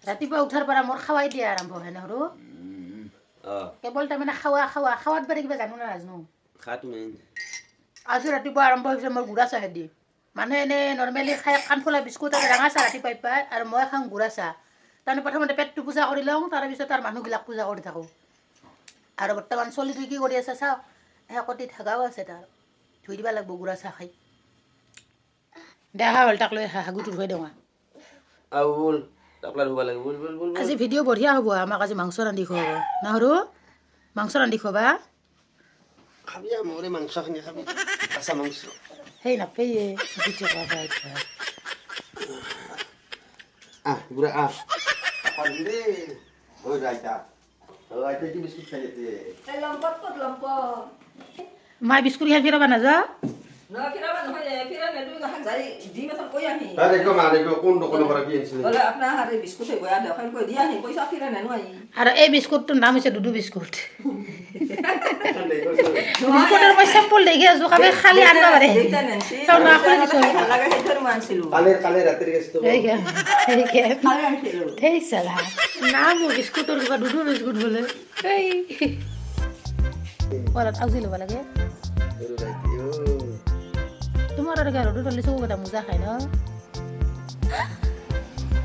ৰাতিপুৱা উঠাৰ পৰা মোৰ খাৱাই দিয়া আৰম্ভ হয় না সৰু কেৱল তাৰমানে খাৱাত বাৰে কিবা জানো না নাজানো আজি ৰাতিপুৱা আৰম্ভ হৈছে মোৰ গুড়া চাহে দি মানুহে এনেই নৰ্মেলি খাই কাণফুলা বিস্কুট আৰু ৰঙা চাহ ৰাতিপুৱাই পায় আৰু মই খাওঁ গুড়া চাহ তাৰমানে প্ৰথমতে পেটটো পূজা কৰি লওঁ তাৰপিছত আৰু মানুহবিলাক পূজা কৰি থাকোঁ আৰু বৰ্তমান চলিটো কি কৰি আছে চাওঁ কটি থাকাও আছে তাৰ ধুই দিব লাগিব গুড়া চাহ খাই দেখা হ'ল তাক লৈ হাগুটো ধুই দিওঁ আজি ভিডিঅ' বঢ়িয়া হ'ব আমাক আজি মাংস ৰান্ধি খুৱাব না সৰু মাংস ৰান্ধি খুৱাবা খাবি মোৰে মাংসখিনি খাবি আছা মাংস সেই নাপায়ে যিটো খাবা বুঢ়া পালি দে ঐ ৰাইতা কি বিস্কুট খাই মাই বিস্কুট খাই ফিৰাবা নাযা আৰু এই বিস্কুটটোৰ নাম হৈছে দুডু বিস্কুট বিস্কুটৰ মই চেম্পল দেখি আছো কাবে খালি আনবা পাৰে নাম বিস্কুটৰ কিবা দুডু বিস্কুট বোলে আউজি ল'ব লাগে তোমাৰ আৰু ৰ'দত হ'লে চকু কেইটা মোজা খাই ন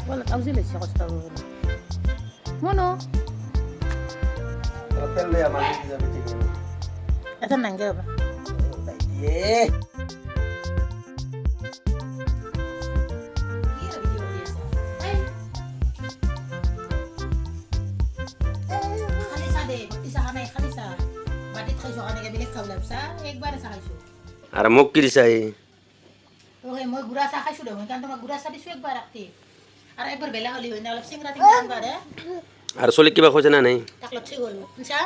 বলত আউজি লৈছে কষ্ট মনো এটা নাংগে ৰ'বা আৰু মোক কি দিছা মই গুড়া চাহ খাইছোঁ দেখোন কাৰণ তোমাক গুড়া চাহ দিছোঁ একবাৰ ৰাতি আৰু একবাৰ বেলা হ'লি হয় না অলপ চিংৰা টিংৰা আনবা দে আৰু চলি কিবা কৈছে না নাই তাক লঠি গ'লো শুনছা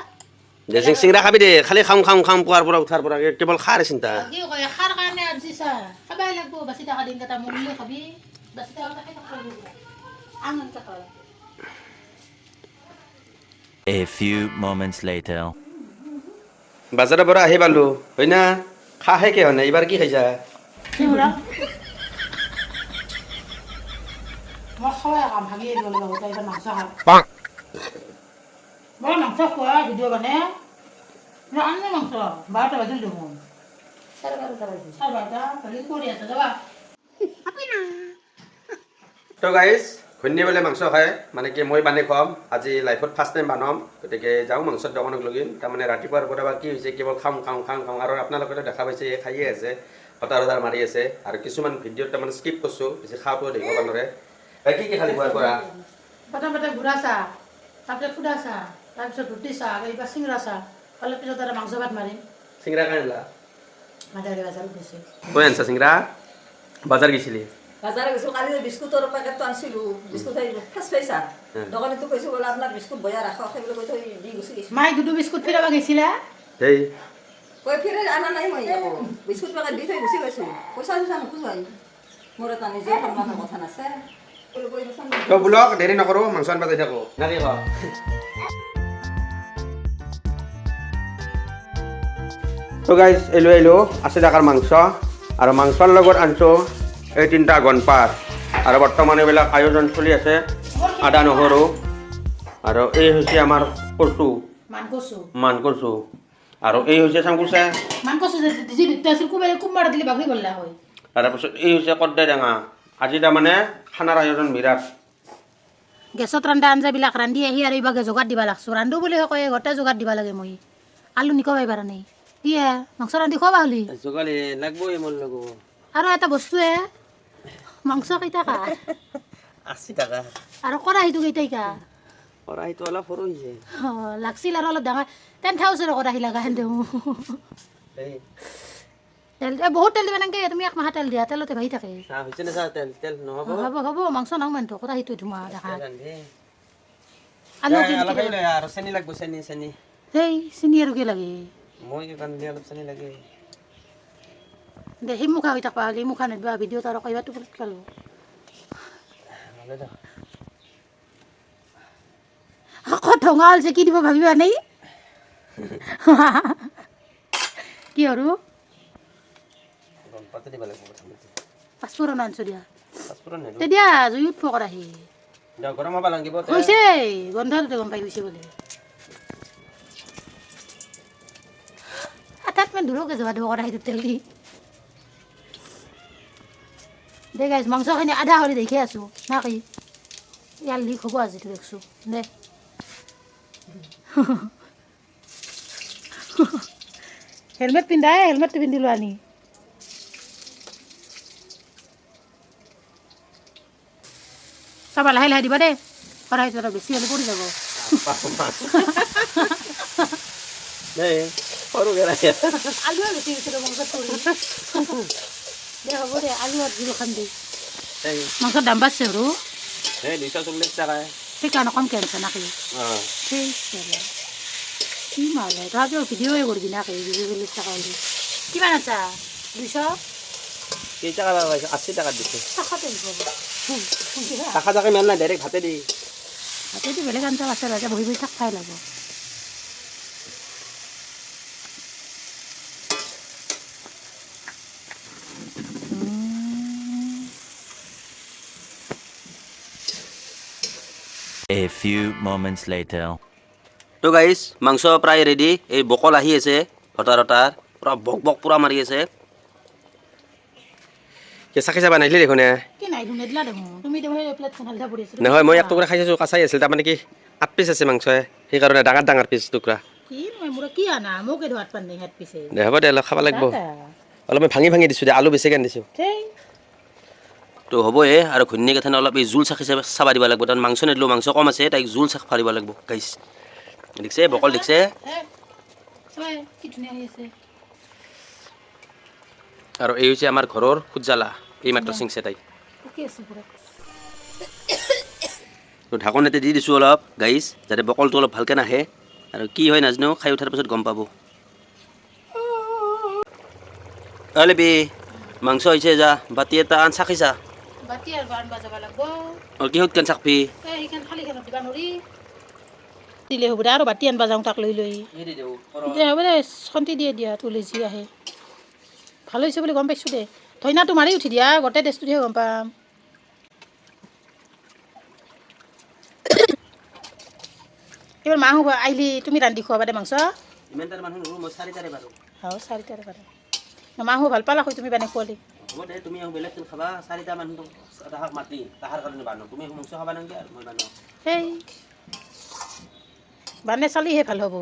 দে চিংৰা খাবি দে খালি খাম পুৱাৰ পৰা উঠাৰ পৰা কেৱল খাৰ চিন্তা কি কয় খাৰ কাৰণে আনছিছা খাবাই লাগিব বাচি থকা দিনকেইটা মৰিলে খাবি বাচি থকা খাই থাকিব আন খাবা A few moments later. বাজাৰৰ পৰা আহি পালো হয় না খাহে কে হয় এইবাৰ কি খাইছা চিংৰা মই খাওয়াই কাম ভাগি গ'লে বাবু তাই মাংস খাম মই মাংস খোৱা ভিডিঅ' মানে মই আনো মাংস 12টা বাজিল দেখোন 12:30 বাজি কৰি আছে যাবা তো গাইজ ঘূৰ্ণি বোলে মাংস খায় মানে কি মই বানি খুৱাম আজি লাইফত ফাৰ্ষ্ট টাইম বানাম গতিকে যাওঁ মাংসৰ দোকানক লগি তাৰমানে ৰাতিপুৱাৰ পৰা বা কি হৈছে কেৱল খাম আৰু আপোনালোকে দেখা পাইছে খায়ে আছে হতাৰ মাৰি আছে আৰু কিছুমান ভিডিঅ'ত তাৰমানে স্কিপ কৰিছোঁ বেছি খাওঁতেও দেখিব পাৰে কি কি খালি খোৱাৰ পৰা প্ৰথমতে গুড়া চাহ তাৰপিছত সুদা চাহ তাৰপিছত ৰুটি চাহ এইবাৰ চিংৰা চাহ অলপ পিছত আৰু মাংস ভাত মাৰিম চিংৰা কানিলা মাজাৰে বাজাৰত গৈছে কৈ আনছা চিংৰা বাজাৰ গৈছিলি বাজাৰে গেছিল কালি বিস্কুটৰ পেকেটটো আনিছিলো বিস্কুট ফেচ ফেচা দোকানীটো কৈছো বোলে আপোনাক বিস্কুট বয়া ৰাখক সেইবুলি কৈ থৈ দি গুচি গৈছে মাই দুডু বিস্কুট ফিৰাব গৈছিলা সেই কৈ ফিৰে আনা নাই মই আকৌ বিস্কুট পেকেট দি থৈ গুচি গৈছো পইচা নোখোজো মোৰ এটা নিজৰ সন্মানৰ কথা নাছে তো বোলক দেৰি নকৰোঁ মাংস আনবা যাই থাকোঁ নাকি ক তো গাইজ আহিলোঁ 80 টকাৰ মাংস আৰু মাংসৰ লগত আনছোঁ এই 3টা গণপাত আৰু বৰ্তমান এইবিলাক আয়োজন চলি আছে আদা নহৰু আৰু এই হৈছে আমাৰ কচু মান কচু আৰু এই হৈছে চামকুচা তাৰপিছত এই হৈছে কদ্দাই টেঙা আজি তাৰমানে খানাৰ আয়োজন বিৰাট গেছত ৰন্ধা আঞ্জাবিলাক ৰান্ধি আহি আৰু এইভাগে যোগাৰ দিব লাগছোঁ ৰান্ধো বুলি কয় গোটেই যোগাৰ দিব লাগে মই আলু নিকবাই পাৰা নাই কি মাংস ৰান্ধি খুৱাবা হ'লি যোগালী লাগবই মোৰ লগত আৰু এটা বস্তুৱে মাংস কেইটকা 80 টকা আৰু কৰাহীটো কেইটকা কৰাহীটো অলপ সৰু হৈছে লাগছিল আৰু অলপ ডাঙৰ 10,000 কৰাহী লগা হেন দেওঁ তেল বহুত তেল দিবা নালাগে তুমি 1 মাহ তেল দিয়া তেলতে ভাহি থাকে হৈছে না তেল নহ'ব হ'ব মাংস নাও মানটো কৰাহীটো ধুমা দেখা অলপ আৰু চেনি লাগব চেনি সেই চেনি আৰু কি লাগে মই কান্দি অলপ চেনি লাগে দে সি মুখা হৈ থাকবা হ'লে মুখা নেদবা ভিডিঅ'ত আৰু কইবা টোপলিত খালো কত ঢঙা হৈছে কি দিব ভাবিবা নাই কি আৰু পাঁচফোৰণ আনছো দিয়া তেতিয়া জুই উঠব কৰাহি গৰম হ'ব লাগিব হৈছে গন্ধটোতে গম পাই গৈছে বোলে আটাত মান ধুৰকে যোৱা ধোৱা কৰা সেইটো তেল দি দে গাইজ মাংসখিনি আধা কৰি দেখি আছোঁ না কি ইয়াৰ লিক হ'ব আজিতো দেখছোঁ দে হেলমেট পিন্ধাই হেলমেটটো পিন্ধি লোৱা নি চাবা লাহে লাহে দিবা দেই কৰাইটো অলপ বেছি হ'লে পৰি যাব আলুৱে বেছি হৈছিলে মাংসত পৰি দে হ'ব দে আলু আৰু জিৰো খাম দে মাংসৰ দাম বাঢ়ছে আৰু 240 টাকা সেইকাৰণে কমকৈ আনিছে নাকি ঠিক কি মালে তথাপিও ভিডিঅ'য়ে কৰিবি নাকি 240 টকা হ'লে কিমান আছা 200 কেই টাকা পাইছে 80 টাকা দিছে টাকাতে দিব টাকা টাকা ইমান নাই ডাইৰেক্ট ভাতে দি হাতেদি বেলেগ আঞ্জা আছে ৰাজা বহি বহি থাক খাই লাগিব A few moments later. তো গাইজ মাংস প্ৰায় ৰেডি এই বকল আহি আছে হটাৰ পূৰা বক বক পূৰা মাৰি আছে চাকি চাবা নাহিলে দেখোন কি নাই নেদলা দেখোন তুমি দেখোন প্লেটখন হালধা পৰি আছে নহয় মই এক টুকুৰা খাই চাইছোঁ কাঁচাই আছিল তাৰমানে কি 8 পিচ আছে মাংস সেইকাৰণে ডাঙৰ ডাঙৰ পিচ টুকুৰা কি মই মোৰ কি আনা মোকে ধোৱাত পান হাত পিছে দে হ'ব দে অলপ খাব লাগিব অলপ মই ভাঙি ভাঙি দিছোঁ দে আলু বেছিকৈ দিছোঁ তো হ'বই আৰু ঘূৰ্ণীকেইখন অলপ এই জোল চাকি চাবা দিব লাগিব তাত মাংস নিদিলোঁ মাংস কম আছে তাইক জোল চাক ফাৰিব লাগিব গাইছ দেখিছে বকল দেখিছে কি ধুনীয়া হৈ আছে আৰু এই হৈছে আমাৰ ঘৰৰ খুদজালা এই মাত্ৰ চিংছে তাই কি আছে পুৰা তো ঢাকন এতে দি দিছোঁ অলপ গাইছ যাতে বকলটো অলপ ভালকৈ নাহে আৰু কি হয় নাজানো খাই উঠাৰ পাছত গম পাব অলপি মাংস হৈছে যা বাতি এটা আন চাকিছা বাতি আৰু বান বাজাব লাগিব আৰু কিহত কেন চাকপি এইখান খালি খানত দিবা নৰি দিলে হ'ব দে আৰু বাতি আনবা যাওঁ তাক লৈ লৈ দে হ'ব দে খন্তি দিয়ে দিয়া তুলি যি আহে ভাল হৈছে বুলি গম পাইছোঁ দে ধইনাটো মাৰি উঠি দিয়া গোটেই টেষ্টটোহে গম পাম এইবাৰ মাহো আহিলি তুমি ৰান্ধি খুৱাবা দে মাংস অঁ 4টাৰে পাৰে মাহো ভাল পালা হয় তুমি বানে খুৱালি হ'ব দে তুমি বেলেগ খাবা 4টা মানুহ তাহাক মাতি তাহাৰ কাৰণে বানো তুমি মাংস খাবা নাকি আৰু মই বানো সেই বানে চালিহে ভাল হ'ব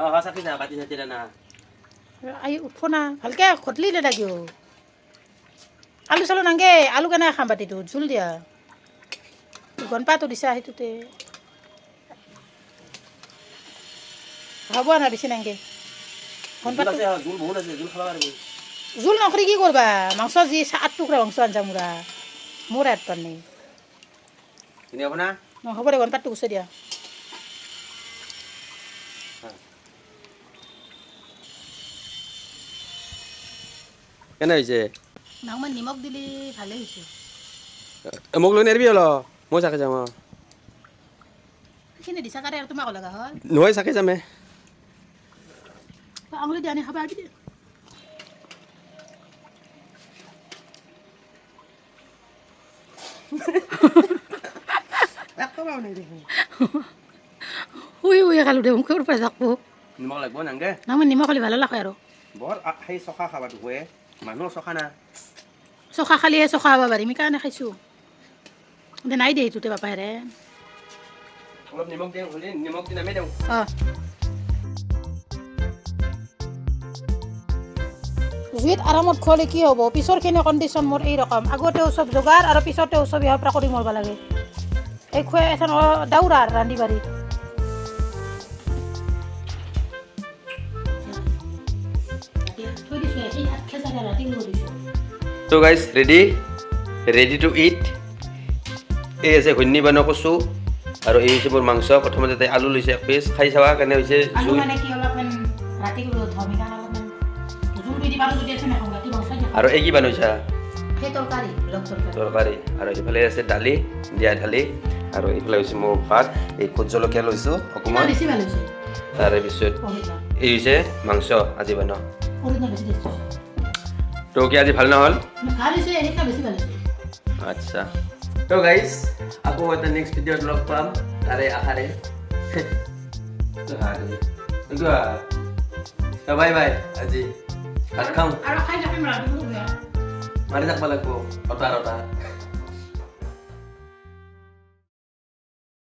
অঁ চাকি যা বাতি চাতি না আহি উঠব না ভালকৈ ঘটলি দে কিয় আলু চালু নাংগে আলু কেনেকৈ খাম বাতিটো জোল দিয়া গণপাতো দিছা সেইটোতে হ'ব না বেছি নাংগে গণপাত জোল বহুত আছে জোল খাবা পাৰিবি জোল নকৰি কি কৰবা মাংস যি 8 টুকুৰা মাংস আঞ্জা মোৰ ইয়াত পানী কিনি হ'ব না হ'ব দে গণপাতটো গুচাই দিয়া কেনে হৈছে নাওমান নিমখ দিলি ভালেই হৈছে মোক লৈ নেৰিবি অলপ মই চাকি যাম সেইখিনি দিছা কাৰণে আৰু তোমাক লগা হ'ল নহয় চাকি যামে আঙুলি দিয়া আনি খাবা আহিবি দে শুই শুই খালোঁ দে মুখৰ পৰা যাকব নিমখ লাগিব নাংগে নাওমান নিমখ খালি ভালো লাগে আৰু বৰ সেই চখা খাবাটো কয়ে মানুহৰ চখা না চখা খালিহে চখা খাব পাৰিম সেইকাৰণে খাইছোঁ দে নাই দে সেইটোতে বাপাহেৰে অলপ নিমখ দিওঁ হ'লে নিমখ দি নামি দিওঁ অঁ জুইত আৰামত খোৱালে কি হ'ব পিছৰখিনি কণ্ডিশ্যন মোৰ এই ৰকম আগতেও চব যোগাৰ আৰু পিছতেও চব ইয়াৰ পৰা কৰি মৰিব লাগে এই খুৱাই এখন দাউৰা ৰান্ধি বাঢ়ি তো গাইজ ৰেডি টু ইট এই আছে ঘূৰ্ণি বানো কচু আৰু এই হৈছে মোৰ মাংস প্ৰথমতে তাই আলু লৈছে 1 পিচ খাই চাবা কেনে হৈছে জোল আৰু এই কি বানাইছা তৰকাৰী আৰু এইফালে আছে দালি দিয়া ঢালি আৰু এইফালে হৈছে মোৰ ভাত এই ভোট জলকীয়া লৈছোঁ অকণমান তাৰে পিছত এই হৈছে মাংস আজি বনাওঁ তো কি আজি ভাল নহ'ল আচ্ছা তো গাইজ আকৌ এটা নেক্সট ভিডিঅ'ত লগ পাম তাৰে আশাৰে বাই বাই আজি ভাত খাওঁ আৰু খাই থাকিম ৰাতিপুৱা বেয়া মাৰি থাকিব লাগিব অটা